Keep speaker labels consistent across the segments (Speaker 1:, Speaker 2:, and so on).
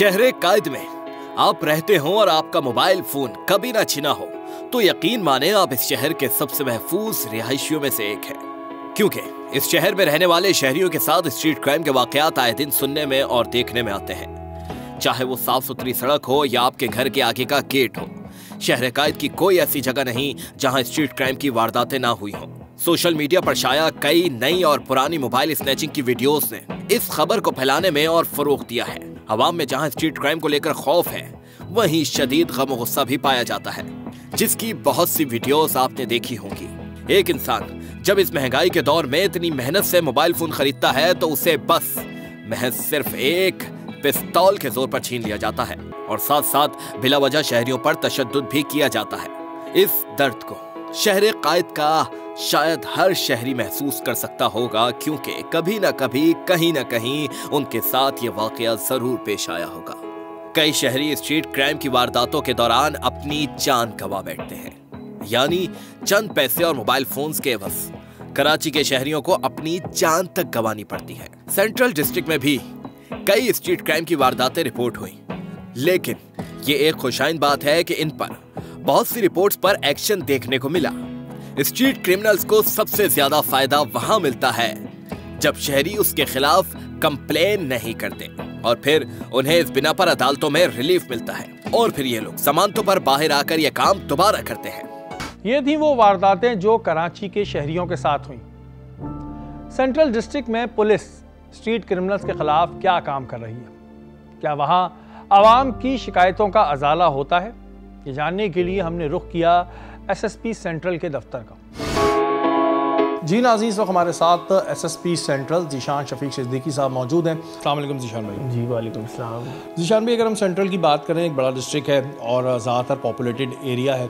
Speaker 1: शहर कायद में आप रहते हो और आपका मोबाइल फोन कभी ना छिना हो तो यकीन माने आप इस शहर के सबसे महफूज रिहायशियों में से एक है, क्योंकि इस शहर में रहने वाले शहरियों के साथ स्ट्रीट क्राइम के वाकयात आए दिन सुनने में और देखने में आते हैं। चाहे वो साफ सुथरी सड़क हो या आपके घर के आगे का गेट हो, शहर कायद की कोई ऐसी जगह नहीं जहां स्ट्रीट क्राइम की वारदातें ना हुई हों। सोशल मीडिया पर शाया कई नई और पुरानी मोबाइल स्नैचिंग की वीडियोस ने इस खबर को फैलाने में और फरोग दिया है। अवाम में जहां स्ट्रीट क्राइम को लेकर खौफ है, वहीं शदीद गम गुस्सा भी पाया जाता है, जिसकी बहुत सी वीडियोस आपने देखी होंगी। एक इंसान जब इस महंगाई के दौर में इतनी मेहनत से मोबाइल फोन खरीदता है तो उसे बस महज सिर्फ एक पिस्तौल के जोर पर छीन लिया जाता है और साथ साथ बिला वजह शहरियों पर तशद्दुद भी किया जाता है। इस दर्द को शहर कायद का शायद हर शहरी महसूस कर सकता होगा, क्योंकि कभी न कभी कहीं न कहीं उनके साथ ये वाकया जरूर पेश आया होगा। कई शहरी स्ट्रीट क्राइम की वारदातों के दौरान अपनी जान गंवा बैठते हैं, यानी चंद पैसे और मोबाइल फोन्स के एवज कराची के शहरियों को अपनी जान तक गंवानी पड़ती है। सेंट्रल डिस्ट्रिक्ट में भी कई स्ट्रीट क्राइम की वारदातें रिपोर्ट हुई, लेकिन ये एक खुशाइन बात है कि इन पर बहुत सी रिपोर्ट्स पर एक्शन देखने को मिला। स्ट्रीट क्रिमिनल्स को सबसे ज्यादा फायदा वहां मिलता है जब शहरी उसके खिलाफ कंप्लेन नहीं करते और फिर उन्हें इस बिना पर अदालतों में रिलीफ मिलता है और फिर ये लोग जमानतों पर बाहर आकर ये काम दोबारा करते हैं।
Speaker 2: ये थी वो वारदातें जो कराची के शहरियों के साथ हुई। सेंट्रल डिस्ट्रिक्ट में पुलिस स्ट्रीट क्रिमिनल्स के खिलाफ क्या काम कर रही है, क्या वहां आवाम की शिकायतों का अजाला होता है, ये जानने के लिए हमने रुख किया एसएसपी सेंट्रल के दफ्तर का। जी नाज़रीन, इस वक्त हमारे साथ एसएसपी सेंट्रल ज़ीशान शफीक सिद्दीकी साहब मौजूद हैं। अस्सलाम वालेकुम ज़ीशान भाई।
Speaker 3: जी वालेकुम सलाम।
Speaker 2: ज़ीशान भाई, अगर हम सेंट्रल की बात करें, एक बड़ा डिस्ट्रिक्ट है और ज़्यादातर पॉपुलेटेड एरिया है।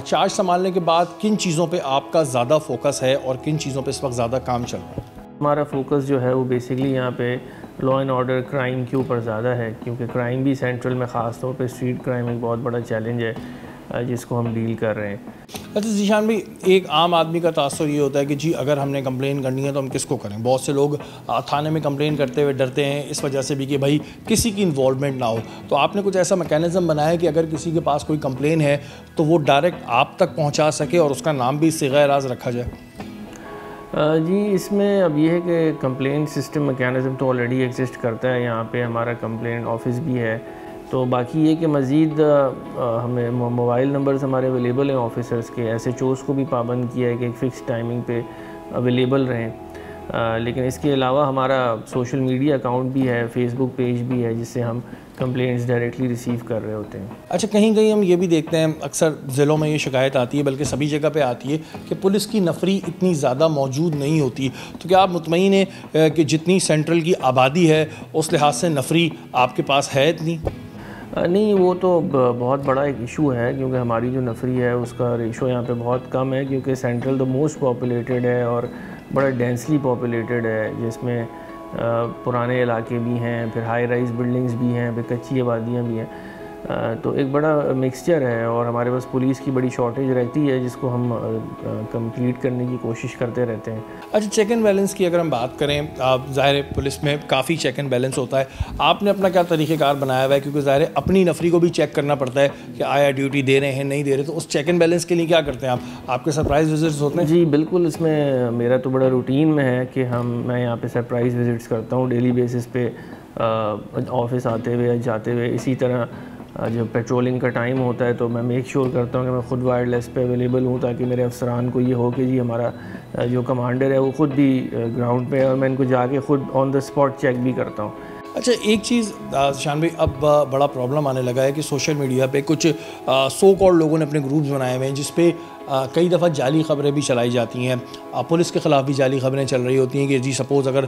Speaker 2: चार्ज संभालने के बाद किन चीज़ों पे आपका ज़्यादा फोकस है और किन चीज़ों पे इस वक्त ज़्यादा काम चल रहा है?
Speaker 3: हमारा फोकस जो है वो बेसिकली यहाँ पे लॉ एंड ऑर्डर क्राइम के ऊपर ज़्यादा है, क्योंकि क्राइम भी सेंट्रल में ख़ास तौर पे स्ट्रीट क्राइम एक बहुत बड़ा चैलेंज है जिसको हम डील कर रहे हैं।
Speaker 2: अच्छा ज़ीशान भाई, एक आम आदमी का तासुर ये होता है कि जी अगर हमने कंप्लेन करनी है तो हम किसको करें। बहुत से लोग थाने में कंप्लेन करते हुए डरते हैं इस वजह से भी कि भाई किसी की इन्वॉल्वमेंट ना हो। तो आपने कुछ ऐसा मैकेनिज़्म बनाया कि अगर किसी के पास कोई कंप्लेन है तो वो डायरेक्ट आप तक पहुँचा सके और उसका नाम भी सिग़-ए-राज़ रखा जाए?
Speaker 3: जी, इसमें अब ये है कि कंप्लेन सिस्टम मैकेनिज़्म तो ऑलरेडी एग्जिस्ट करता है। यहाँ पे हमारा कंप्लेन ऑफिस भी है, तो बाकी ये कि मज़ीद हमें मोबाइल नंबर्स हमारे अवेलेबल हैं ऑफिसर्स के। एसएचओज़ को भी पाबंद किया है कि एक फ़िक्स टाइमिंग पे अवेलेबल रहें। लेकिन इसके अलावा हमारा सोशल मीडिया अकाउंट भी है, फेसबुक पेज भी है, जिससे हम कंप्लेंट्स डायरेक्टली रिसीव कर रहे होते हैं।
Speaker 2: अच्छा, कहीं कहीं हम ये भी देखते हैं, अक्सर ज़िलों में ये शिकायत आती है, बल्कि सभी जगह पे आती है कि पुलिस की नफरी इतनी ज़्यादा मौजूद नहीं होती। तो क्या आप मुतमईन हैं कि जितनी सेंट्रल की आबादी है उस लिहाज से नफरी आपके पास है इतनी?
Speaker 3: नहीं, वो तो बहुत बड़ा एक इशू है, क्योंकि हमारी जो नफरी है उसका रेशो यहाँ पे बहुत कम है, क्योंकि सेंट्रल द मोस्ट पॉपुलेटेड है और बड़ा डेंसली पॉपुलेटेड है, जिसमें पुराने इलाके भी हैं, फिर हाई राइज बिल्डिंग्स भी हैं, फिर कच्ची आबादियाँ भी हैं। तो एक बड़ा मिक्सचर है और हमारे पास पुलिस की बड़ी शॉर्टेज रहती है, जिसको हम कंप्लीट करने की कोशिश करते रहते हैं।
Speaker 2: अच्छा, चेक एंड बैलेंस की अगर हम बात करें, ज़ाहिर है पुलिस में काफ़ी चेक एंड बैलेंस होता है। आपने अपना क्या तरीक़ेकार बनाया हुआ है, क्योंकि ज़ाहिर है अपनी नफरी को भी चेक करना पड़ता है कि आया ड्यूटी दे रहे हैं नहीं दे रहे, तो उस चेक एंड बैलेंस के लिए क्या करते हैं आप? आपके सरप्राइज़ विजिट्स होते हैं?
Speaker 3: जी बिल्कुल, इसमें मेरा तो बड़ा रूटीन में है कि मैं यहाँ पर सरप्राइज़ विजिट्स करता हूँ डेली बेसिस पे, ऑफिस आते हुए जाते हुए। इसी तरह जब पेट्रोलिंग का टाइम होता है तो मैं मेक श्योर करता हूँ कि मैं ख़ुद वायरलेस पे अवेलेबल हूँ, ताकि मेरे अफसरान को ये हो कि जी हमारा जो कमांडर है वो ख़ुद भी ग्राउंड पे है और मैं इनको जाके ख़ुद ऑन द स्पॉट चेक भी करता हूँ।
Speaker 2: अच्छा, एक चीज़ शान भाई, अब बड़ा प्रॉब्लम आने लगा है कि सोशल मीडिया पे कुछ सो कॉल्ड लोगों ने अपने ग्रुप्स बनाए हुए हैं, जिस पे कई दफ़ा जाली ख़बरें भी चलाई जाती हैं। पुलिस के ख़िलाफ़ भी जाली ख़बरें चल रही होती हैं कि जी सपोज़ अगर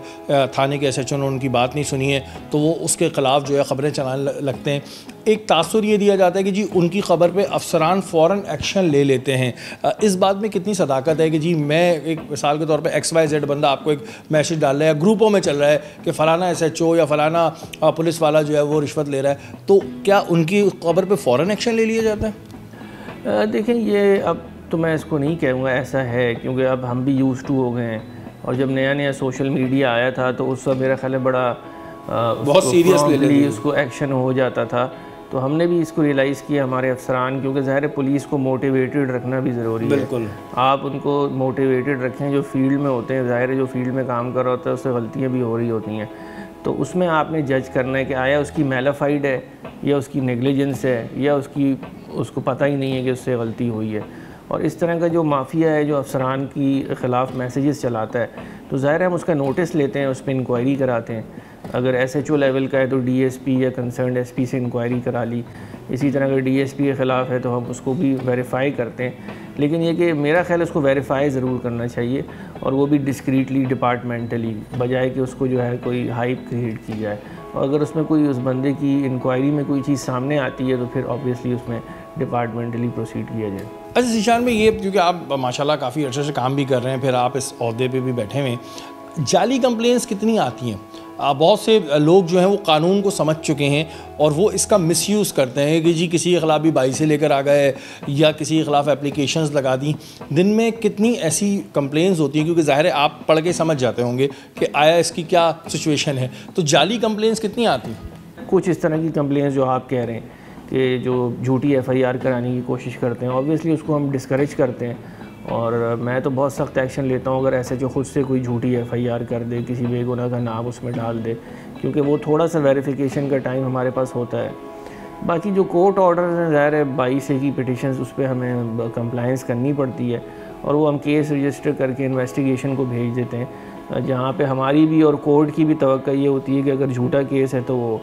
Speaker 2: थाने के एसएचओ ने उनकी बात नहीं सुनी है तो वो उसके ख़िलाफ़ जो है ख़बरें चलाने लगते हैं। एक तासुर ये दिया जाता है कि जी उनकी ख़बर पे अफसरान फ़ौरन एक्शन ले लेते हैं। इस बात में कितनी सदाकत है कि जी मैं एक मिसाल के तौर पे XYZ बंदा आपको एक मैसेज डाल रहा है, ग्रुपों में चल रहा है कि फ़लाना एसएचओ या फ़लाना पुलिस वाला जो है वो रिश्वत ले रहा है, तो क्या उनकी ख़बर पर फ़ौरन एक्शन ले लिया जाता है?
Speaker 3: देखें, ये अब तो मैं इसको नहीं कहूँगा ऐसा है, क्योंकि अब हम भी यूज़ टू हो गए हैं। और जब नया नया सोशल मीडिया आया था तो उस वक्त मेरा ख्याल है बड़ा
Speaker 2: बहुत सीरियस ले लेते,
Speaker 3: उसको एक्शन हो जाता था। तो हमने भी इसको रियलाइज़ किया हमारे अफसरान, क्योंकि ज़ाहिर पुलिस को मोटिवेटेड रखना भी ज़रूरी है।
Speaker 2: बिल्कुल,
Speaker 3: आप उनको मोटिवेटेड रखें, जो फील्ड में होते हैं, ज़ाहिर है जो फील्ड में काम कर रहा होता है उससे गलतियाँ भी हो रही होती हैं, तो उसमें आपने जज करना है कि आया उसकी मैलाफाइड है या उसकी नेग्लिजेंस है या उसको पता ही नहीं है कि उससे गलती हुई है। और इस तरह का जो माफिया है जो अफसरान की ख़िलाफ़ मैसेजेस चलाता है, तो ज़ाहिर है हम उसका नोटिस लेते हैं, उस पर इंक्वायरी कराते हैं। अगर SHO लेवल का है तो DSP या कंसर्न SP से इंक्वायरी करा ली। इसी तरह अगर DSP के ख़िलाफ़ है तो हम उसको भी वेरीफ़ाई करते हैं। लेकिन ये कि मेरा ख़्याल उसको वेरीफ़ाई ज़रूर करना चाहिए, और वो भी डिस्क्रीटली, डिपार्टमेंटली, बजाय कि उसको जो है कोई हाइप क्रिएट की जाए। और अगर उसमें कोई उस बंदे की इंक्वायरी में कोई चीज़ सामने आती है तो फिर ऑब्वियसली उसमें डिपार्टमेंटली प्रोसीड किया जाए।
Speaker 2: अच्छा ज़ीशान भाई, ये क्योंकि आप माशाल्लाह काफ़ी अर्से से काम भी कर रहे हैं, फिर आप इस ओहदे पे भी बैठे हुए हैं, जाली कंप्लेंट्स कितनी आती हैं? बहुत से लोग जो हैं वो कानून को समझ चुके हैं और वो इसका मिसयूज़ करते हैं कि जी किसी के ख़िलाफ़ भी बाई से लेकर आ गए या किसी के ख़िलाफ़ एप्लीकेशंस लगा दी। दिन में कितनी ऐसी कंप्लेंट्स होती हैं, क्योंकि ज़ाहिर है आप पढ़ के समझ जाते होंगे कि आया इसकी क्या सिचुएशन है, तो जाली कंप्लेंट्स कितनी आती हैं?
Speaker 3: कुछ इस तरह की कंप्लेंट्स जो आप कह रहे हैं कि जो झूठी FIR कराने की कोशिश करते हैं, ऑब्वियसली उसको हम डिस्करेज करते हैं, और मैं तो बहुत सख्त एक्शन लेता हूँ अगर ऐसे जो खुद से कोई झूठी FIR कर दे, किसी बेगुनाह का नाम उसमें डाल दे, क्योंकि वो थोड़ा सा वेरिफिकेशन का टाइम हमारे पास होता है। बाकी जो कोर्ट ऑर्डर्स हैं, ज़ाहिर है 22A की पिटिशन्स, उस पर हमें कंप्लाइंस करनी पड़ती है, और वो हम केस रजिस्टर करके इन्वेस्टिगेशन को भेज देते हैं, जहाँ पे हमारी भी और कोर्ट की भी तवक्को ये होती है कि अगर झूठा केस है तो वो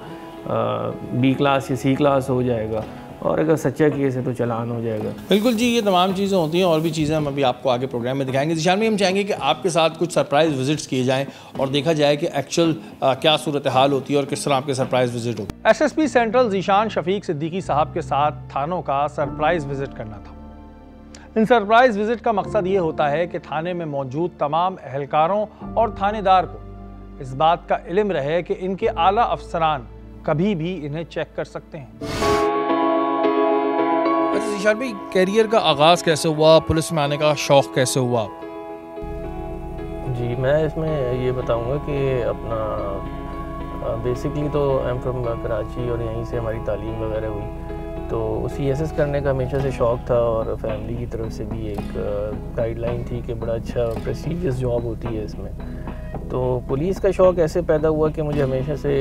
Speaker 3: B क्लास या C क्लास हो जाएगा, और अगर सच्चा केस है तो चालान हो जाएगा।
Speaker 2: बिल्कुल जी, ये तमाम चीज़ें होती हैं, और भी चीज़ें हम अभी आपको आगे प्रोग्राम में दिखाएंगे। ज़ीशान में हम चाहेंगे कि आपके साथ कुछ सरप्राइज़ विजिट्स किए जाएं और देखा जाए कि एक्चुअल क्या सूरत हाल होती है और किस तरह आपके सरप्राइज़ विजिट होते हैं। SSP सेंट्रल ज़ीशान शफीक सिद्दीकी साहब के साथ थानों का सरप्राइज़ विजिट करना था। इन सरप्राइज़ विजिट का मकसद ये होता है कि थाने में मौजूद तमाम अहलकारों और थानेदार को इस बात का इल्म रहे कि इनके आला अफसरान कभी भी इन्हें चेक कर सकते हैं। अच्छा ज़ीशान भाई, कैरियर का आगाज़ कैसे हुआ, पुलिस में आने का शौक़ कैसे हुआ?
Speaker 3: जी, मैं इसमें ये बताऊंगा कि अपना बेसिकली तो आई एम फ्रॉम कराची, और यहीं से हमारी तालीम वगैरह हुई, तो CSS करने का हमेशा से शौक़ था, और फैमिली की तरफ से भी एक गाइडलाइन थी कि बड़ा अच्छा प्रेस्टीजियस जॉब होती है इसमें। तो पुलिस का शौक़ ऐसे पैदा हुआ कि मुझे हमेशा से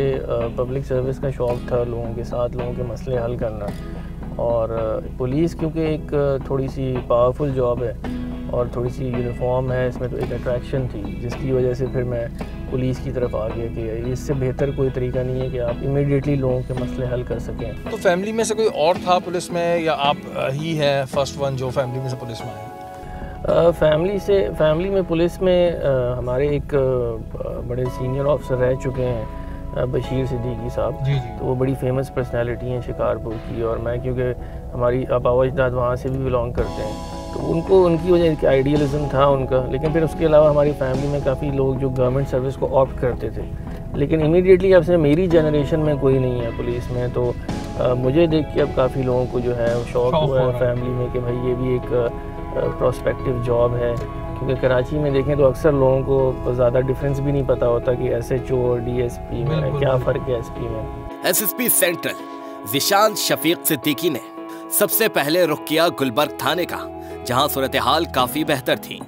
Speaker 3: पब्लिक सर्विस का शौक़ था, लोगों के साथ लोगों के मसले हल करना, और पुलिस क्योंकि एक थोड़ी सी पावरफुल जॉब है और थोड़ी सी यूनिफॉर्म है, इसमें तो एक अट्रैक्शन थी, जिसकी वजह से फिर मैं पुलिस की तरफ आ गया कि इससे बेहतर कोई तरीका नहीं है कि आप इमीडिएटली लोगों के मसले हल कर सकें।
Speaker 2: तो फैमिली में से कोई और था पुलिस में, या आप ही हैं फर्स्ट वन जो फैमिली में से पुलिस में आए?
Speaker 3: फैमिली में पुलिस में हमारे एक बड़े सीनियर ऑफिसर रह चुके हैं, बशीर सिद्दीकी साहब।
Speaker 2: जी।
Speaker 3: तो वो बड़ी फेमस पर्सनालिटी हैं शिकारपुर की, और मैं क्योंकि हमारी आबा अजदाद वहाँ से भी बिलोंग करते हैं, तो उनकी वजह एक आइडियलिज्म था उनका। लेकिन फिर उसके अलावा हमारी फैमिली में काफ़ी लोग जो गवर्नमेंट सर्विस को ऑप्ट करते थे, लेकिन इमीडिएटली अब से मेरी जनरेशन में कोई नहीं है पुलिस में, तो मुझे देख के अब काफ़ी लोगों को जो है शौक़ हुआ है फैमिली में कि भाई ये भी एक प्रोस्पेक्टिव जॉब है। क्योंकि कराची में देखें तो अक्सर लोगों को ज़्यादा डिफरेंस भी नहीं पता होता कि SHO और DSP में क्या फ़र्क है SP में।
Speaker 1: SSP सेंट्रल ज़ीशान शफीक सिद्दीकी ने सबसे पहले रुख किया गुलबर्ग थाने का, जहां सूरत हाल काफी बेहतर थी,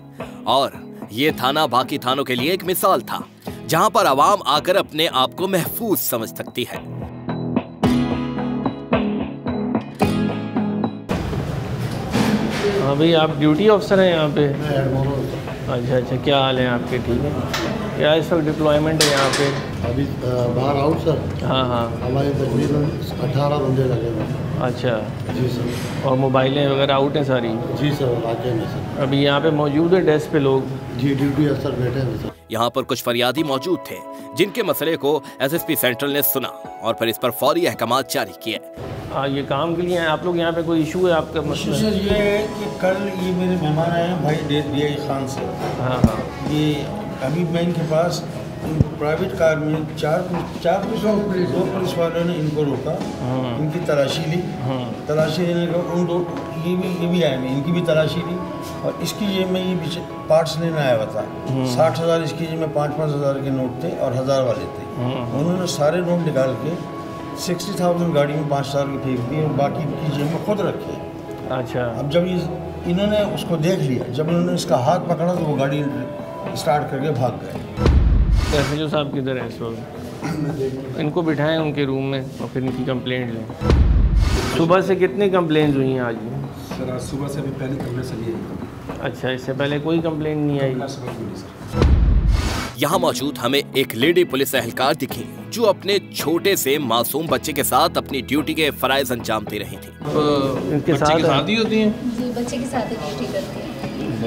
Speaker 1: और ये थाना बाकी थानों के लिए एक मिसाल था जहां पर आवाम आकर अपने आप को महफूज समझ सकती है।
Speaker 3: हाँ भाई, आप ड्यूटी ऑफिसर हैं यहाँ पे? अच्छा, क्या हाल है आपके? ठीक है। क्या इस वक्त डिप्लॉयमेंट है यहाँ पे?
Speaker 4: अभी बाहर आउट सर।
Speaker 3: हाँ।
Speaker 4: हमारे तकरीबन 18 बंदे लगे हुए।
Speaker 3: अच्छा
Speaker 4: जी सर।
Speaker 3: और मोबाइलें वगैरह आउट हैं सारी?
Speaker 4: जी सर, वाकई में सर।
Speaker 3: अभी यहाँ पे मौजूद है डेस्क पे लोग?
Speaker 4: जी, ड्यूटी अफसर बैठे हैं सर।
Speaker 1: यहाँ पर कुछ फरियादी मौजूद थे जिनके मसले को SSP सेंट्रल ने सुना और फिर इस पर फौरी अहकामात जारी किए।
Speaker 3: ये काम के लिए हैं आप लोग? यहाँ पे कोई इशू है आपका?
Speaker 5: इशू सर ये है कि कल ये मेरे मेहमान आए हैं भाई DI खान से।
Speaker 3: हाँ।
Speaker 5: ये अभी मैं इनके पास प्राइवेट कार में चार पुलिस वालों ने इनको रोका, इनकी तलाशी ली। तलाशी लेने का ये भी आए हैं, इनकी भी तलाशी ली। और इसकी जेब में ये पीछे पार्ट्स लेने आया हुआ था। 60,000 इसकी जेब में 5-5 हज़ार के नोट थे और 1,000 वाले थे। उन्होंने सारे नोट निकाल के 60,000 गाड़ी में 5,000 के फेंक दिए और बाकी की जेब में खुद रखे।
Speaker 3: अच्छा।
Speaker 5: अब जब इन्होंने उसको देख लिया, जब इन्होंने इसका हाथ पकड़ा तो वो गाड़ी स्टार्ट करके भाग गए।
Speaker 3: एसएचओ साहब किधर हैं इस वक्त? इनको बिठाएं उनके रूम में और फिर इनकी कंप्लेंट लें। सुबह से कितनी कंप्लेंट्स हुई हैं आज?
Speaker 6: सर आज सुबह से अभी पहले कंप्लेंट चली है।
Speaker 3: अच्छा, इससे पहले कोई कंप्लेंट नहीं आई?
Speaker 1: यहाँ मौजूद हमें एक लेडी पुलिस एहलकार दिखी जो अपने छोटे से मासूम बच्चे के साथ अपनी ड्यूटी के फराइज अंजाम दे रही थी।
Speaker 3: इनके साथ ही होती हैं?
Speaker 7: जी, बच्चे के साथ ही ड्यूटी करती हैं।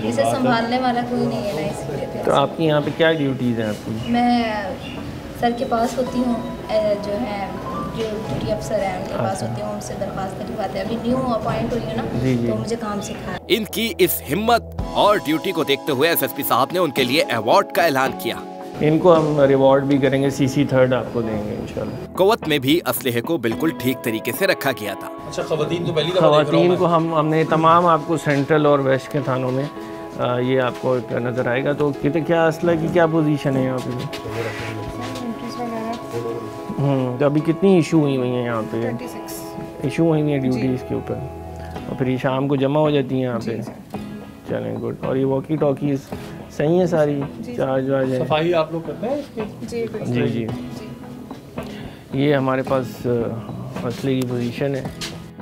Speaker 7: इसे संभालने वाला कोई नहीं है ना, इसलिए।
Speaker 3: तो आपकी यहाँ पे क्या ड्यूटीज़ हैं आपकी?
Speaker 7: मैं सर के पास होती हूँ, जो है जो ड्यूटी अफसर है उनके पास होती हूँ, उनसे दरख्वास्त लिखवाते हैं। अभी न्यू अपॉइंट हुई है ना, तो मुझे काम सिखाया।
Speaker 1: इनकी इस हिम्मत और ड्यूटी को देखते हुए एसएसपी साहब ने उनके लिए अवार्ड का ऐलान किया।
Speaker 3: इनको हम रिवॉर्ड भी करेंगे, CC 3rd आपको देंगे इंशाल्लाह।
Speaker 1: कुवैत में भी असलहे को बिल्कुल ठीक तरीके से रखा गया था।
Speaker 2: अच्छा, खवातीन तो पहली दफा देख रहा हूं
Speaker 3: खवातीन
Speaker 2: मैं।
Speaker 3: को हमने तमाम आपको सेंट्रल और वेस्ट के थानों में ये आपको नज़र आएगा। तो कितने क्या असला की क्या पोजीशन है यहाँ पे? तो अभी कितनी इशू हुई हैं यहाँ पे? 26 इशू हुई हैं ड्यूटीज़ के ऊपर, और फिर ये शाम को जमा हो जाती हैं यहाँ पे। चलें, गुड। और ये वॉकी टॉकीज़ सही है सारी? चार्ज वार्ज है?
Speaker 2: सफाई आप लोग करते हैं इसकी?
Speaker 3: जी जी। ये हमारे पास असले की पोजीशन है।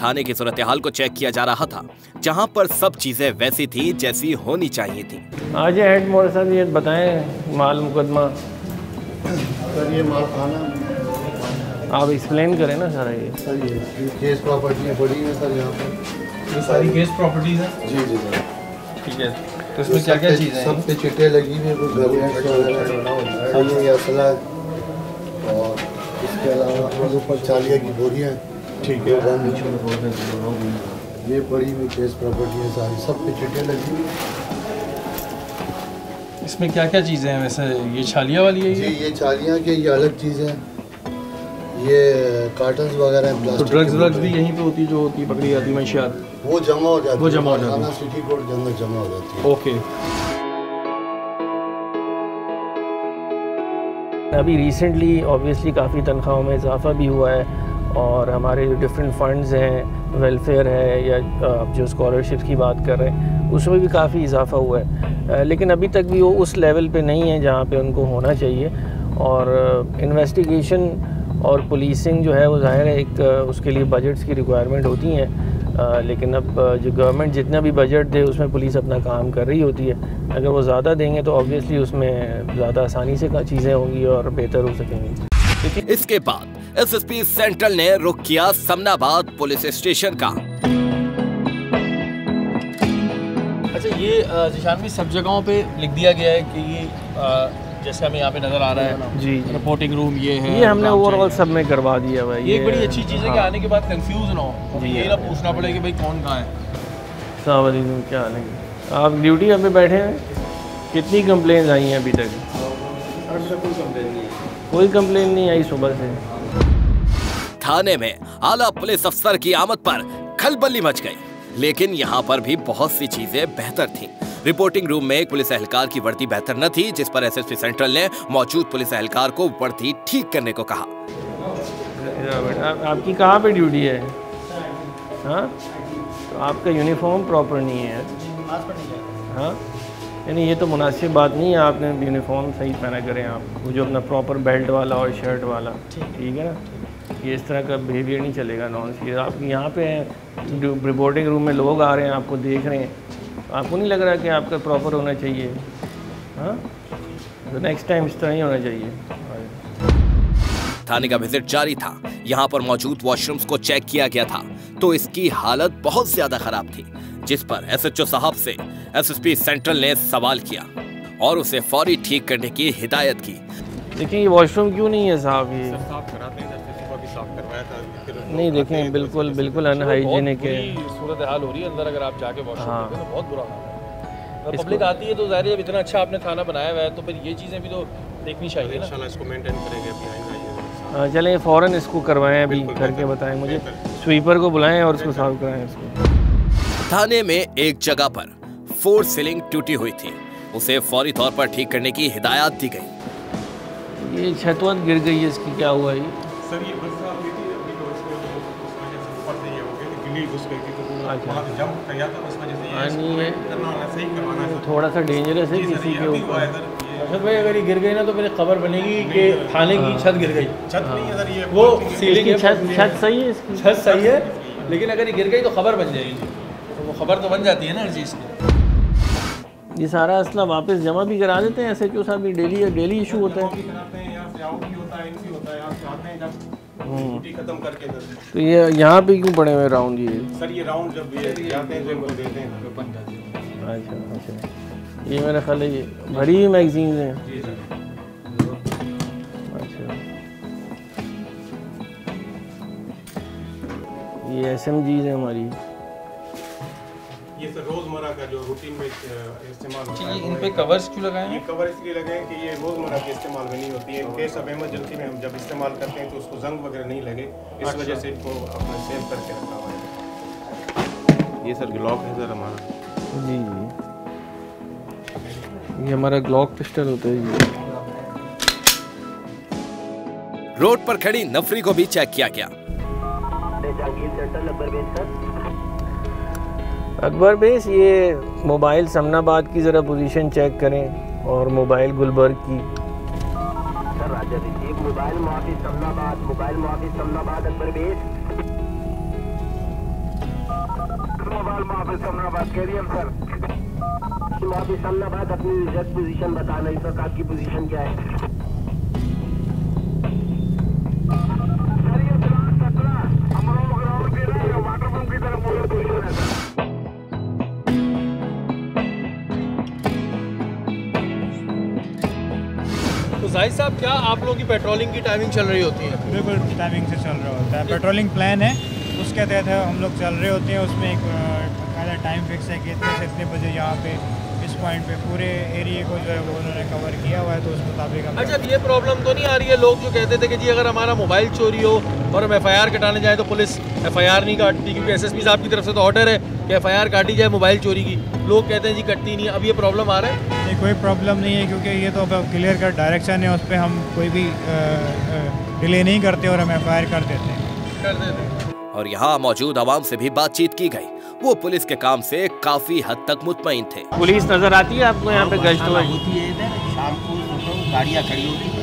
Speaker 1: थाने की सूरत हाल को चेक किया जा रहा था, जहां पर सब चीजें वैसी थी जैसी होनी चाहिए थी।
Speaker 3: आज हेड मोर साहब ये बताएं माल मुकदमा।
Speaker 4: सर ये माल खाना
Speaker 3: आप एक्सप्लेन करें ना सारा ये।
Speaker 4: सर ये केस प्रॉपर्टी पड़ी है सर यहाँ पर।
Speaker 2: ये सारी केस प्रॉपर्टीज हैं?
Speaker 4: जी जी सर।
Speaker 2: ठीक है, तो इसमें क्या क्या चीज़ें हैं?
Speaker 4: सब पे चिट्टे लगी हुई, कुछ घर ये असला और इसके अलावा ऊपर चालिया की बोरियाँ। ठीक है। ये पड़ी हुई केस प्रॉपर्टी है सारी, सब पे चिट्टे लगी हुई।
Speaker 2: इसमें क्या क्या चीज़ें हैं वैसे? ये छालिया वाली है?
Speaker 4: जी ये छालियाँ के ये अलग चीज़ें, ये कार्टन्स वगैरह हैं।
Speaker 2: तो ड्रग्स भी यहीं पे होती, जो होती पकड़ी जाती मंशियात,
Speaker 4: वो जमा हो जाती है।
Speaker 2: वो जमा हो जाती है।
Speaker 4: सिटी कोर्ट के अंदर जमा हो जाती है।
Speaker 2: ओके।
Speaker 3: अभी रिसेंटली ऑब्वियसली काफ़ी तनख्वाहों में इजाफा भी हुआ है, और हमारे जो डिफरेंट फंड्स हैं, वेलफेयर है या आप जो स्कॉलरशिप की बात कर रहे हैं, उसमें भी काफ़ी इजाफा हुआ है। लेकिन अभी तक भी वो उस लेवल पे नहीं है जहाँ पे उनको होना चाहिए। और इन्वेस्टिगेशन और पुलिसिंग जो है वो ज़ाहिर है एक उसके लिए बजट्स की रिक्वायरमेंट होती हैं, लेकिन अब जो गवर्नमेंट जितना भी बजट दे उसमें पुलिस अपना काम कर रही होती है। अगर वो ज़्यादा देंगे तो ऑब्वियसली उसमें ज़्यादा आसानी से चीज़ें होंगी और बेहतर हो सकेंगी।
Speaker 1: इसके बाद एसएसपी सेंट्रल ने रुख किया समनाबाद पुलिस स्टेशन का।
Speaker 2: अच्छा, ये जिशान भी सब जगहों पे लिख दिया गया है कि ये जैसे हमें यहाँ पे नज़र आ रहा है
Speaker 3: जी,
Speaker 2: रिपोर्टिंग रूम ये है,
Speaker 3: ये हमने ओवरऑल सब में करवा दिया भाई।
Speaker 2: ये एक बड़ी अच्छी चीज़ है कि आने के बाद कंफ्यूज ना हो,
Speaker 3: जी,
Speaker 2: ये ना पूछना पड़े कि भाई कौन कहाँ है।
Speaker 3: अस्सलाम वालेकुम, क्या हाल है? आप ड्यूटी पे बैठे हैं? कितनी कंप्लेंट आई हैं अभी तक? कोई कंप्लेंट नहीं आई सुबह से।
Speaker 1: थाने में आला पुलिस अफसर की आमद पर खलबली मच गई, लेकिन यहाँ पर भी बहुत सी चीजें बेहतर थीं। रिपोर्टिंग रूम में एक पुलिस एहलकार की वर्दी बेहतर न थी, जिस पर एसएसपी सेंट्रल ने मौजूद पुलिस एहलकार को वर्दी ठीक करने को कहा।
Speaker 3: आपकी कहाँ पे ड्यूटी है? हाँ, तो आपका यूनिफॉर्म प्रॉपर नहीं है। हाँ, यानी ये तो मुनासिब बात नहीं है। आपने यूनिफॉर्म सही पहना करें आप, वो जो अपना प्रॉपर बेल्ट वाला और शर्ट वाला, ठीक है ना? ये इस तरह का बिहेवियर नहीं चलेगा। नॉन सीरियस आप यहाँ पे हैं, रिपोर्टिंग रूम में लोग आ रहे हैं, आपको देख रहे हैं, आपको नहीं लग रहा कि आपका प्रॉपर होना चाहिए? हाँ, तो नेक्स्ट टाइम इस तरह ही होना चाहिए।
Speaker 1: थाने का विजिट जारी था। यहाँ पर मौजूद वॉशरूम्स को चेक किया गया था, तो इसकी हालत बहुत ज्यादा खराब थी, जिस पर एसएचओ साहब से एसएसपी सेंट्रल ने सवाल किया और उसे फौरी ठीक करने की हिदायत की।
Speaker 3: देखिए, ये वॉशरूम क्यों नहीं है साहब? ये नहीं, देखें बिल्कुल अनहाइजीनिक है।
Speaker 2: सूरत हाल हो रही है अंदर, अगर आप जाके वॉशरूम
Speaker 3: हाँ।
Speaker 2: देखें तो बहुत बुरा हाल है। पब्लिक आती है तो ज़ाहिर है, जब इतना अच्छा आपने थाना बनाया हुआ है तो फिर ये चीज़ें भी तो देखनी चाहिए ना। इंशाल्लाह इसको मेंटेन करेंगे।
Speaker 3: चलें फ़ौरन इसको करवाएं, अभी करके बताएं मुझे। स्वीपर को बुलाएं और उसको साफ कराएं इसको।
Speaker 1: थाने में एक जगह पर फोर सीलिंग टूटी हुई थी, उसे फौरी तौर पर ठीक करने की हिदायत दी गई।
Speaker 3: ये छत वत गिर गई है, इसकी क्या हुआ ये?
Speaker 6: सर ये बस आप थी अभी तो इसको ऊपर से ये हो गया कि गिली घुस गई थी, तो वहाँ पे जंप किया था, उस वजह से ये करना होना सही करवाना है।
Speaker 3: थोड़ा सा डेंजरस है किसी के ऊपर।
Speaker 2: अशरफ भाई अगर ये गिर गई ना तो फिर खबर बनेगी कि थाने की छत गिर गई।
Speaker 6: छत नहीं है सर, ये
Speaker 2: वो सीलिंग है,
Speaker 3: छत सही है इसकी,
Speaker 2: छत सही है, लेकिन अगर ये गिर गई तो खबर बन जाएगी, तो वो खबर तो बन जाती है ना हर चीज़ की।
Speaker 3: ये सारा असला वापस जमा भी करा देते हैं SHO साहब? ये डेली इशू होता है?
Speaker 6: खत्म करके
Speaker 3: तो ये यहाँ पे क्यों पड़े हुए राउंड? ये
Speaker 6: सर ये राउंड जब ये जाते हैं जब देते हैं तो बन जाते हैं।
Speaker 3: अच्छा, ये मेरा ख्याल है ये भरी हुई मैगजीन हैं। अच्छा, ये SMGs है हमारी।
Speaker 6: ये सर रोजमर्रा का जो रूटीन में इस्तेमाल होता है।
Speaker 2: इन पे कवर्स क्यों लगाए हैं?
Speaker 6: ये कवर इसलिए लगे हैं कि ये रोजमर्रा के इस्तेमाल में नहीं होती है। इन केस ऑफ इमरजेंसी में हम जब इस्तेमाल करते हैं तो उसको जंग वगैरह नहीं लगे, इस वजह से इनको अपना सेव करके रखा हुआ है। ये सर ग्लॉक है सर हमारा।
Speaker 3: जी, ये हमारा ग्लॉक पिस्टल होता है। ये
Speaker 1: रोड पर खड़ी नफरी को भी चेक किया गया।
Speaker 3: अकबर बेस, ये मोबाइल समनाबाद की ज़रा पोजीशन चेक करें और मोबाइल गुलबर्ग की।
Speaker 8: सर राजा रिसीव मोबाइल मुआफिज समनाबाद अकबर बेस। मोबाइल मुआफिज समनाबाद कह रही हम सर। मुआफिज समनाबाद अपनी एग्जैक्ट पोजीशन बताना, इस वक्त आपकी पोजीशन क्या है? सर ये हम लोग ग्राउंड के वाटरफ्रंट की तरफ पोजीशन है सर।
Speaker 2: जाहिद साहब, क्या आप लोगों की पेट्रोलिंग की टाइमिंग चल रही होती है?
Speaker 9: बिल्कुल टाइमिंग से चल रहा होता है। पेट्रोलिंग प्लान है, उसके तहत हम लोग चल रहे होते हैं। उसमें एक टाइम फिक्स है कि इतने से इतने बजे यहाँ पे इस पॉइंट पे पूरे एरिया को जो है वो उन्होंने कवर किया हुआ है, तो उस मुताबिक हम।
Speaker 2: अच्छा, ये प्रॉब्लम तो नहीं आ रही है? लोग जो कहते थे कि जी अगर हमारा मोबाइल चोरी हो और हम FIR कटाने जाए तो पुलिस FIR नहीं काटती, क्योंकि SSP साहब की तरफ से तो ऑर्डर है कि FIR काटी जाए मोबाइल चोरी की। लोग कहते हैं जी कटती नहीं है। अब ये प्रॉब्लम आ रहा है?
Speaker 9: नहीं, कोई प्रॉब्लम नहीं है, क्योंकि ये तो अब क्लियर कट डायरेक्शन है, उस पर हम कोई भी डिले नहीं करते और हम FIR कर देते हैं।
Speaker 1: और यहाँ मौजूद आवाम से भी बातचीत की गई। वो पुलिस के काम से काफी हद तक मुतमईन थे।
Speaker 3: पुलिस नजर आती है आपको यहाँ पे? गश्त
Speaker 5: होती है इधर, शाम को गाड़ियाँ खड़ी होती है।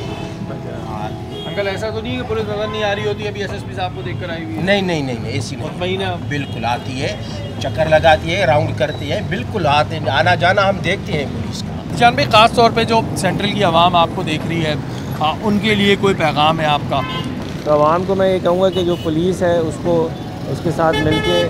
Speaker 2: अंकल, ऐसा तो नहीं है कि पुलिस नजर नहीं आ रही होती है? अभी SSP साहब को देख कर आई हुई है?
Speaker 5: नहीं, ऐसी
Speaker 2: मुतमईन है?
Speaker 5: बिल्कुल आती है, चक्कर लगाती है, राउंड करती है, बिल्कुल आते आना जाना हम देखते हैं पुलिस का।
Speaker 2: जान भाई, ख़ास तौर पे जो सेंट्रल की आवाम आपको देख रही है, उनके लिए कोई पैगाम है आपका?
Speaker 3: तो आवाम को मैं ये कहूँगा कि जो पुलिस है उसको उसके साथ मिलके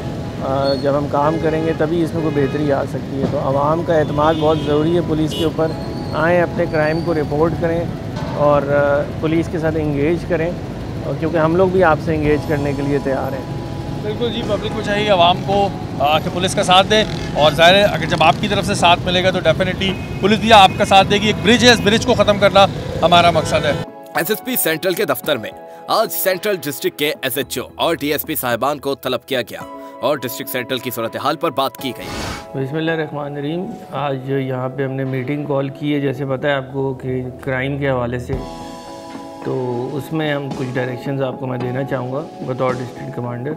Speaker 3: जब हम काम करेंगे तभी इसमें कोई बेहतरी आ सकती है। तो आवाम का एतमाद बहुत ज़रूरी है पुलिस के ऊपर। आएँ, अपने क्राइम को रिपोर्ट करें और पुलिस के साथ इंगेज करें, और क्योंकि हम लोग भी आपसे इंगेज करने के लिए तैयार हैं।
Speaker 2: बिल्कुल जी, पब्लिक को चाहिए आवाम को कि पुलिस का साथ दे, और ज़ाहिर है अगर जब आपकी तरफ से साथ मिलेगा तो डेफिनेटली पुलिस भी आपका साथ देगी। एक ब्रिज है, इस ब्रिज को ख़त्म करना हमारा मकसद है।
Speaker 1: SSP सेंट्रल के दफ्तर में आज सेंट्रल डिस्ट्रिक्ट के SHO और DSP साहिबान को तलब किया गया और डिस्ट्रिक्ट सेंट्रल की सूरत हाल पर बात की गई।
Speaker 3: बिस्मिल्लाहिर्रहमानिर्रहीम। आज यहाँ पे हमने मीटिंग कॉल की है, जैसे पता है आपको कि क्राइम के हवाले से, तो उसमें हम कुछ डायरेक्शंस आपको मैं देना चाहूँगा बतौर डिस्ट्रिक्ट कमांडर।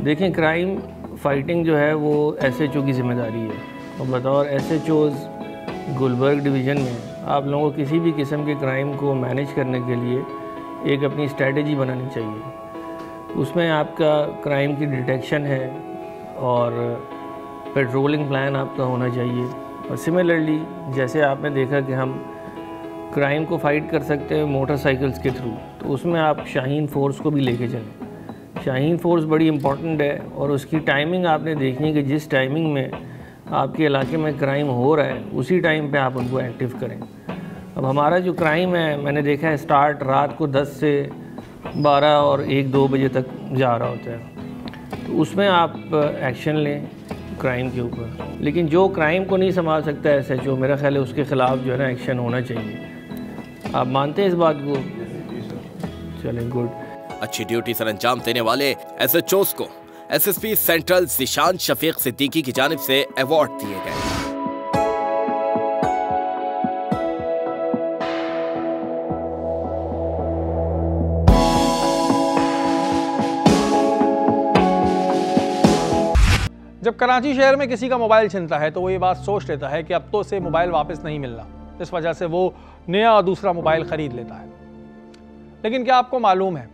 Speaker 3: देखें, क्राइम फाइटिंग जो है वो SHO की ज़िम्मेदारी है, और बतौर SHOs गुलबर्ग डिवीज़न में आप लोगों को किसी भी किस्म के क्राइम को मैनेज करने के लिए एक अपनी स्ट्रेटजी बनानी चाहिए। उसमें आपका क्राइम की डिटेक्शन है और पेट्रोलिंग प्लान आपका होना चाहिए। और सिमिलरली जैसे आपने देखा कि हम क्राइम को फ़ाइट कर सकते हैं मोटरसाइकिल्स के थ्रू, तो उसमें आप शाहीन फोर्स को भी लेके चलें। शाहीन फोर्स बड़ी इम्पॉर्टेंट है और उसकी टाइमिंग आपने देखनी है कि जिस टाइमिंग में आपके इलाके में क्राइम हो रहा है उसी टाइम पे आप उनको एक्टिव करें। अब हमारा जो क्राइम है, मैंने देखा है स्टार्ट रात को 10 से 12 और 1-2 बजे तक जा रहा होता है, तो उसमें आप एक्शन लें क्राइम के ऊपर। लेकिन जो क्राइम को नहीं संभाल सकता है SHO, मेरा ख्याल है उसके ख़िलाफ़ जो है ना एक्शन होना चाहिए। आप मानते हैं इस बात को? चलें, गुड।
Speaker 1: अच्छी ड्यूटी सर अंजाम देने वाले SHOs को एसएसपी सेंट्रल ज़ीशान शफीक सिद्दीकी की जानिब से अवार्ड दिए गए।
Speaker 2: जब कराची शहर में किसी का मोबाइल छिनता है तो वो ये बात सोच लेता है कि अब तो उसे मोबाइल वापस नहीं मिलना। इस वजह से वो नया और दूसरा मोबाइल ख़रीद लेता है। लेकिन क्या आपको मालूम है,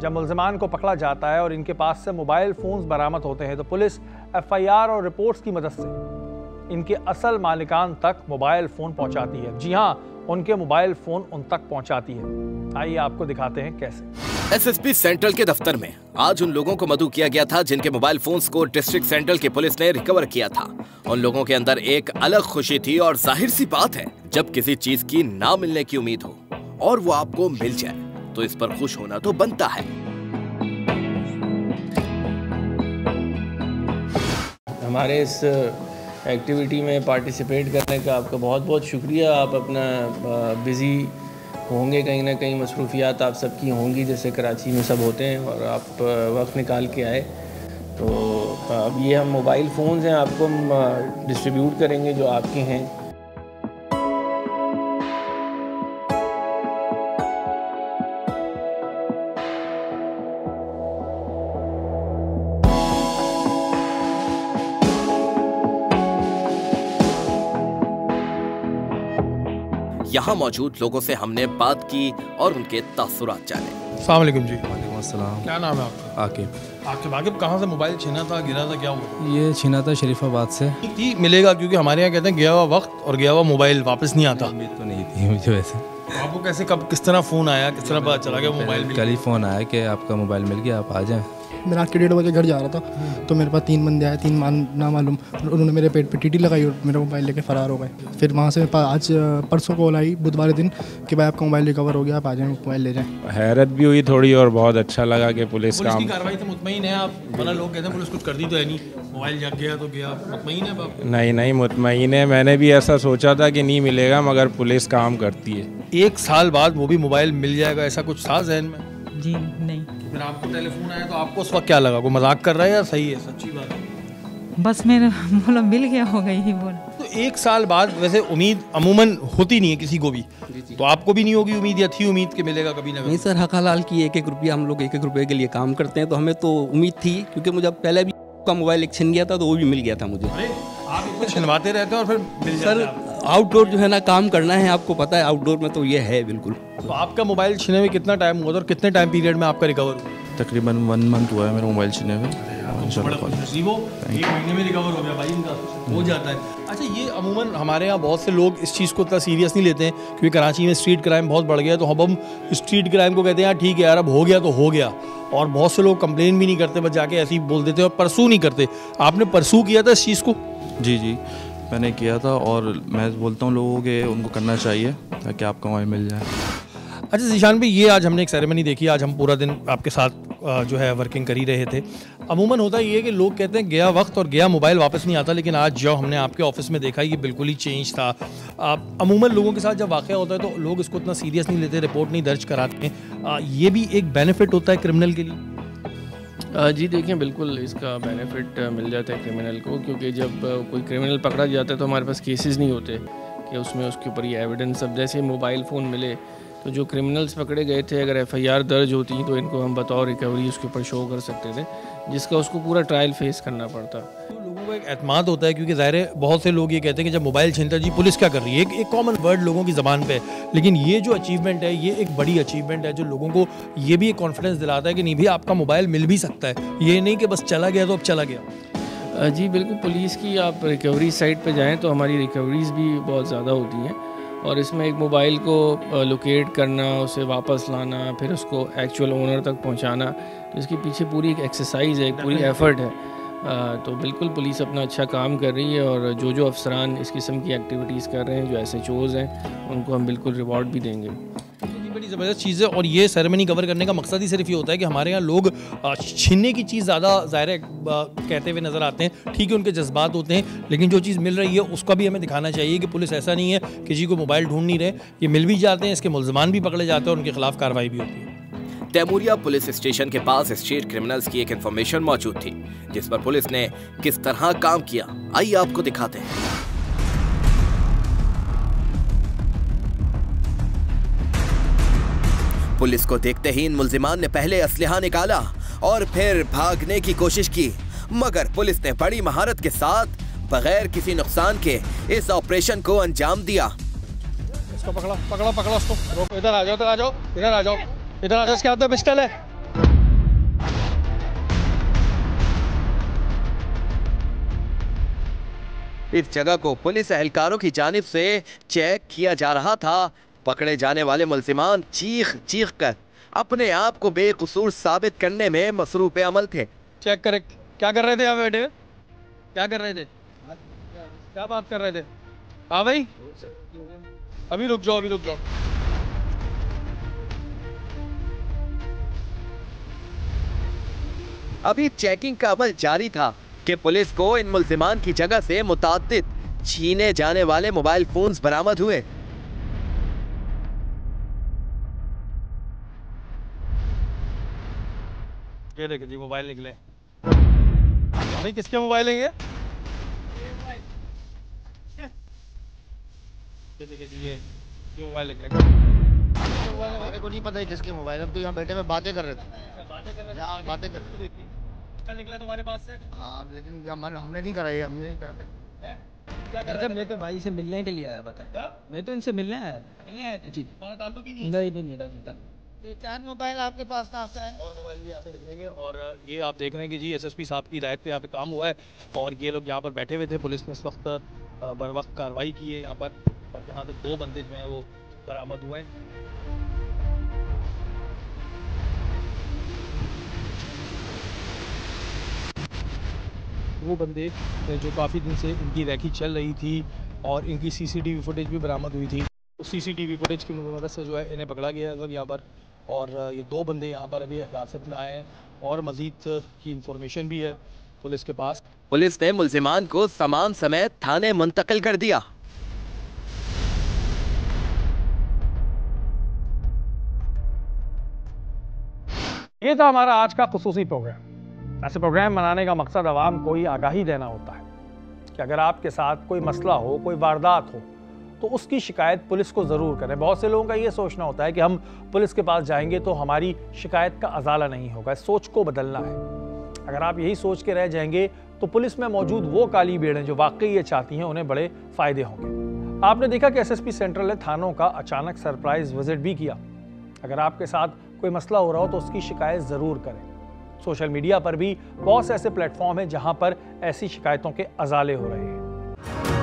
Speaker 2: जब मुल्ज़िमान को पकड़ा जाता है और इनके पास से मोबाइल फ़ोन्स बरामद होते हैं तो पुलिस FIR और रिपोर्ट्स की मदद से इनके असल मालिकान तक मोबाइल फ़ोन पहुँचाती है। जी हाँ, उनके मोबाइल फ़ोन उन तक पहुँचाती है। आइए आपको दिखाते हैं कैसे।
Speaker 1: एसएसपी सेंट्रल के दफ्तर में आज उन लोगों को मदऊ किया गया था जिनके मोबाइल फोन्स को डिस्ट्रिक्ट सेंट्रल की पुलिस ने रिकवर किया था। उन लोगों के अंदर एक अलग खुशी थी और जाहिर सी बात है, जब किसी चीज की ना मिलने की उम्मीद हो और वो आपको मिल जाए तो इस पर खुश होना तो बनता है।
Speaker 3: हमारे इस एक्टिविटी में पार्टिसिपेट करने का आपका बहुत बहुत शुक्रिया। आप अपना बिज़ी होंगे, कहीं ना कहीं मसरूफियात आप सबकी होंगी, जैसे कराची में सब होते हैं, और आप वक्त निकाल के आए। तो अब ये हम मोबाइल फ़ोन्स हैं, आपको हम डिस्ट्रीब्यूट करेंगे जो आपके हैं।
Speaker 1: यहाँ मौजूद लोगों से हमने बात की और उनके तासुरात जाने।
Speaker 2: अस्सलाम वालेकुम जी।
Speaker 10: वालेकुम अस्सलाम।
Speaker 2: क्या नाम है आपका?
Speaker 10: आकिब।
Speaker 2: आकिब कहाँ से मोबाइल छीना था, गिरा था, क्या हुआ?
Speaker 10: ये छीना था शरीफाबाद से।
Speaker 2: थी मिलेगा, क्योंकि हमारे यहाँ कहते हैं गया हुआ वक्त और गया हुआ मोबाइल वापस नहीं आता।
Speaker 10: उम्मीद तो नहीं थी मुझे वैसे।
Speaker 2: आपको कैसे, कब, किस तरह फ़ोन आया, किस तरह पता चला गया मोबाइल?
Speaker 10: कल ही फ़ोन आया कि आपका मोबाइल मिल गया, आप आ जाएँ।
Speaker 11: मैं रात के 1:30 बजे घर जा रहा था तो मेरे पास 3 बंदे आए, 3 नामालूम। उन्होंने मेरे पेट पे टीटी लगाई और मेरा मोबाइल लेके फ़रार हो गए। फिर वहाँ से आज परसों कॉल आई बुधवार दिन कि भाई आपका मोबाइल रिकवर हो गया, आप आ जाएँ, मोबाइल ले जाएँ।
Speaker 12: हैरत भी हुई थोड़ी और बहुत अच्छा लगा कि पुलिस
Speaker 2: की कार्रवाई से मुतमईन है आप? वरना लोग कहते हैं पुलिस कुछ कर दी तो है नहीं, मोबाइल जग गया तो गया। मुतमईन है आप?
Speaker 12: नहीं मुतमईन है। मैंने भी ऐसा सोचा था कि नहीं मिलेगा, मगर पुलिस काम करती है।
Speaker 2: 1 साल बाद वो भी मोबाइल मिल जाएगा, ऐसा कुछ था जहन में?
Speaker 13: जी नहीं।
Speaker 2: फिर आपको टेलीफोन आया तो आपको उस वक्त क्या लगा? कोई मजाक कर रहा है या सही है, सच्ची बात है?
Speaker 13: बस मेरा बोला मिल गया, हो गई ही बोला।
Speaker 2: तो 1 साल बाद वैसे उम्मीद अमूमन होती नहीं है किसी को भी, तो आपको भी नहीं होगी उम्मीद, या थी उम्मीद कि मिलेगा कभी ना कभी?
Speaker 14: नहीं सर, हक हलाल की 1-1 रुपया हम लोग 1-1 रुपये के लिए काम करते हैं, तो हमें तो उम्मीद थी, क्योंकि मुझे पहले भी का मोबाइल एक छिन गया था तो वो भी मिल गया था मुझे।
Speaker 2: आप इसको छिनवाते रहते हैं और फिर मिल जाता है?
Speaker 14: सर आउटडोर जो है ना काम करना है, आपको पता है आउटडोर में तो ये है बिल्कुल।
Speaker 2: तो आपका मोबाइल छीने में कितना टाइम हुआ था और कितने टाइम पीरियड में आपका रिकवर हुआ?
Speaker 10: तकरीबन 1 मंथ हुआ है मेरा मोबाइल छीने में।
Speaker 2: नसीब हो, 1 महीने में रिकवर हो गया भाई, इनका हो जाता है। अच्छा, ये अमूमन हमारे यहाँ बहुत से लोग इस चीज़ को इतना सीरियस नहीं लेते हैं, क्योंकि कराची में स्ट्रीट क्राइम बहुत बढ़ गया, तो हम स्ट्रीट क्राइम को कहते हैं यार ठीक है यार, अब हो गया तो हो गया, और बहुत से लोग कंप्लेन भी नहीं करते, बस जाके ऐसे ही बोल देते हैं और परसू नहीं करते। आपने परसू किया था इस चीज़ को?
Speaker 10: जी मैंने किया था, और मैं बोलता हूँ लोगों के उनको करना चाहिए ताकि आपका मोबाइल मिल जाए।
Speaker 2: अच्छा ज़ीशान भाई, ये आज हमने एक सेरेमनी देखी, आज हम पूरा दिन आपके साथ जो है वर्किंग कर ही रहे थे। अमूमन होता ये है कि लोग कहते हैं गया वक्त और गया मोबाइल वापस नहीं आता, लेकिन आज जो हमने आपके ऑफिस में देखा ये बिल्कुल ही चेंज था। अमूमन लोगों के साथ जब वाक़या होता है तो लोग इसको इतना सीरियस नहीं लेते, रिपोर्ट नहीं दर्ज कराते हैं। ये भी एक बेनिफिट होता है क्रिमिनल के लिए?
Speaker 3: जी देखिए, बिल्कुल इसका बेनिफिट मिल जाता है क्रिमिनल को, क्योंकि जब कोई क्रिमिनल पकड़ा जाता है तो हमारे पास केसेस नहीं होते कि उसमें उसके ऊपर ये एविडेंस। अब जैसे मोबाइल फ़ोन मिले तो जो क्रिमिनल्स पकड़े गए थे, अगर FIR दर्ज होती तो इनको हम बतौर रिकवरी उसके ऊपर शो कर सकते थे, जिसका उसको पूरा ट्रायल फेस करना पड़ता।
Speaker 2: तो लोगों को एक एतमाद होता है, क्योंकि ज़ाहिर है बहुत से लोग ये कहते हैं कि जब मोबाइल छीनता जी पुलिस क्या कर रही है, एक कॉमन वर्ड लोगों की ज़बान पे है, लेकिन ये जो अचीवमेंट है ये एक बड़ी अचीवमेंट है जो लोगों को ये भी एक कॉन्फिडेंस दिलाता है कि नहीं भी आपका मोबाइल मिल भी सकता है, ये नहीं कि बस चला गया तो अब चला गया।
Speaker 3: जी बिल्कुल, पुलिस की आप रिकवरी साइट पे जाएं तो हमारी रिकवरीज़ भी बहुत ज़्यादा होती हैं, और इसमें एक मोबाइल को लोकेट करना, उसे वापस लाना, फिर उसको एक्चुअल ओनर तक पहुंचाना, तो इसके पीछे पूरी एक एक्सरसाइज है, एक पूरी एफ़र्ट है। तो बिल्कुल पुलिस अपना अच्छा काम कर रही है, और जो अफसरान इस किस्म की एक्टिविटीज़ कर रहे हैं, जो SHOs हैं, उनको हम बिल्कुल रिवॉर्ड भी देंगे।
Speaker 2: बड़ी ज़बरदस्त चीज़ है, और ये सेरेमनी कवर करने का मकसद ही सिर्फ ये होता है कि हमारे यहाँ लोग छीनने की चीज़ ज़्यादा ज़ाहिर है कहते हुए नज़र आते हैं। ठीक है, उनके जज्बात होते हैं, लेकिन जो चीज़ मिल रही है उसका भी हमें दिखाना चाहिए कि पुलिस ऐसा नहीं है किसी को मोबाइल ढूंढ नहीं रहे, ये मिल भी जाते हैं, इसके मुल्ज़िमान भी पकड़े जाते हैं और उनके खिलाफ कार्रवाई भी होती है।
Speaker 1: तैमूरिया पुलिस स्टेशन के पास स्ट्रीट क्रिमिनल्स की एक इंफॉर्मेशन मौजूद थी, जिस पर पुलिस ने किस तरह काम किया, आइए आपको दिखाते हैं। पुलिस को देखते ही इन मुल्जिमान ने पहले असलहा निकाला और फिर भागने की कोशिश की, मगर पुलिस ने बड़ी महारत के साथ बगैर किसी नुकसान के इस ऑपरेशन को अंजाम दिया।
Speaker 2: इसको पकड़ो पकड़ो पकड़ो उसको, रोको, इधर आ जाओ, इधर आ जाओ, इधर आ जाओ, इधर आ जाओ, इसके हाथ में पिस्टल है।
Speaker 1: इस जगह को पुलिस एहलकारों की जानिब से चेक किया जा रहा था। पकड़े जाने वाले मुल्जिमान चीख चीख कर अपने आप को बेकसूर साबित करने में मसरूफ अमल थे।
Speaker 2: चेक करें, क्या कर रहे थे यहाँ बैठे, क्या कर रहे थे, क्या बात कर रहे थे? हाँ भाई, अभी रुक जाओ, अभी रुक जाओ।
Speaker 1: अभी चेकिंग का अमल जारी था कि पुलिस को इन मुल्जिमान की जगह से मुताद्दिद छीने जाने वाले मोबाइल फोन्स बरामद हुए।
Speaker 2: ये देखिए जी, मोबाइल निकले। भाई किसके मोबाइल है ये? देखिए जी, ये मोबाइल निकले।
Speaker 4: मेरे को नहीं पता है किसके मोबाइल, अब तो यहाँ बैठे में बातें कर रहे थे, बातें कर रहे थे।
Speaker 2: क्या निकला तुम्हारे पास से?
Speaker 4: हाँ, लेकिन हमने नहीं कराई, हमने नहीं करा।
Speaker 15: अच्छा, मैं तो भाई से मिलने के लिए आया, बता, मैं तो इनसे मिलने आया जी।
Speaker 4: नहीं, 4 मोबाइल आपके पास कहाँ से है?
Speaker 2: और मोबाइल भी यहाँ पे देखेंगे, और ये आप देख रहे हैं कि जी एसएसपी साहब की हिदायत पे यहाँ पे काम हुआ है, और ये लोग यहाँ पर बैठे हुए थे। पुलिस ने इस वक्त बर वक्त कार्रवाई की है यहाँ पर, और यहाँ से 2 बंदे जो हैं वो बरामद हुए हैं। वो बंदे जो काफ़ी दिन से इनकी रैकी चल रही थी और इनकी सीसीटीवी फुटेज भी बरामद हुई थी। उस सीसीटीवी फुटेज की मदद से जो है इन्हें पकड़ा गया है यहाँ पर, और ये 2 बंदे यहाँ पर अभी हिरासत में आए हैं, और मजीद की इंफॉर्मेशन भी है पुलिस के पास।
Speaker 1: पुलिस ने मुल्जिमान को सामान समेत थाने मुंतकिल कर दिया।
Speaker 2: ये था हमारा आज का खुसूसी प्रोग्राम। ऐसे प्रोग्राम बनाने का मकसद आवाम को ही आगाही देना होता है कि अगर आपके साथ कोई मसला हो, कोई वारदात हो, तो उसकी शिकायत पुलिस को ज़रूर करें। बहुत से लोगों का ये सोचना होता है कि हम पुलिस के पास जाएंगे तो हमारी शिकायत का अजाला नहीं होगा। इस सोच को बदलना है। अगर आप यही सोच के रह जाएंगे तो पुलिस में मौजूद वो काली भेड़ें जो वाकई ये चाहती हैं, उन्हें बड़े फ़ायदे होंगे। आपने देखा कि एसएसपी सेंट्रल ने थानों का अचानक सरप्राइज विजिट भी किया। अगर आपके साथ कोई मसला हो रहा हो तो उसकी शिकायत ज़रूर करें। सोशल मीडिया पर भी बहुत से ऐसे प्लेटफॉर्म हैं जहां पर ऐसी शिकायतों के अजाले हो रहे हैं।